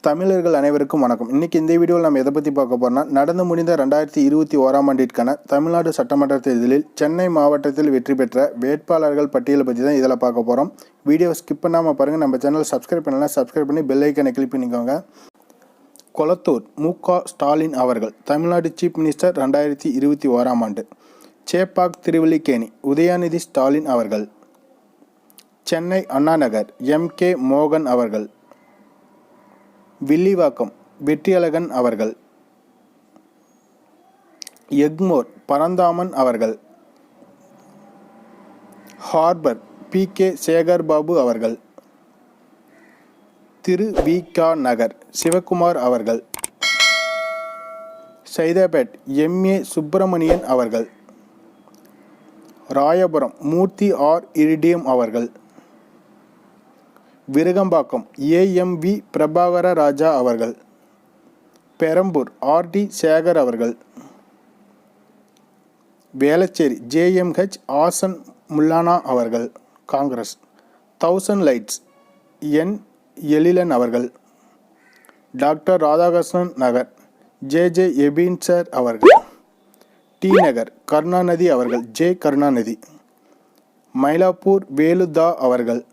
தமிழர்கள் அனைவருக்கும் வணக்கம். இன்றைக்கி இந்த வீடியோவில் நம்ம எதை பற்றி பார்க்க போகிறோம்னா, நடந்து முடிந்த 2021ஆம் ஆண்டிற்கான தமிழ்நாடு சட்டமன்ற தேர்தலில் சென்னை மாவட்டத்தில் வெற்றி பெற்ற வேட்பாளர்கள் பட்டியலை பற்றி தான் இதில் பார்க்க போகிறோம். வீடியோ ஸ்கிப் பண்ணாமல் பாருங்கள். நம்ம சேனல் சப்ஸ்கிரைப் பண்ணலாம், சப்ஸ்கிரைப் பண்ணி பெல் ஐக்கனை கிளிக் பண்ணிக்கோங்க. கொளத்தூர் மு.க. ஸ்டாலின் அவர்கள் தமிழ்நாடு சீஃப் மினிஸ்டர் 2021ஆம் ஆண்டு. சேப்பாக் திருவல்லிக்கேணி உதயநிதி ஸ்டாலின் அவர்கள். சென்னை அண்ணா நகர் M.K. மோகன் அவர்கள். வில்லிவாக்கம் வெற்றியழகன் அவர்கள். எக்மோர் பரந்தாமன் அவர்கள். Harbour P.K. சேகர்பாபு அவர்கள். திரு.வி.க. நகர் சிவகுமார் அவர்கள். சைதாப்பேட் M.A. சுப்பிரமணியன் அவர்கள். ராயபுரம் மூர்த்தி R. இரிடியம் அவர்கள். விருகம்பாக்கம் A.M.V. பிரபாகர ராஜா அவர்கள். பெரம்பூர் R.D. சேகர் அவர்கள். வேளச்சேரி J.M.H. ஆசன் முல்லானா அவர்கள் காங்கிரஸ். 1000 lights N. எழிலன் அவர்கள். டாக்டர் ராதாகிருஷ்ணன் நகர் J.J. எபின்சர் அவர்கள். டி நகர் கருணாநிதி அவர்கள் J. கருணாநிதி. மயிலாப்பூர் வேலுதா அவர்கள்.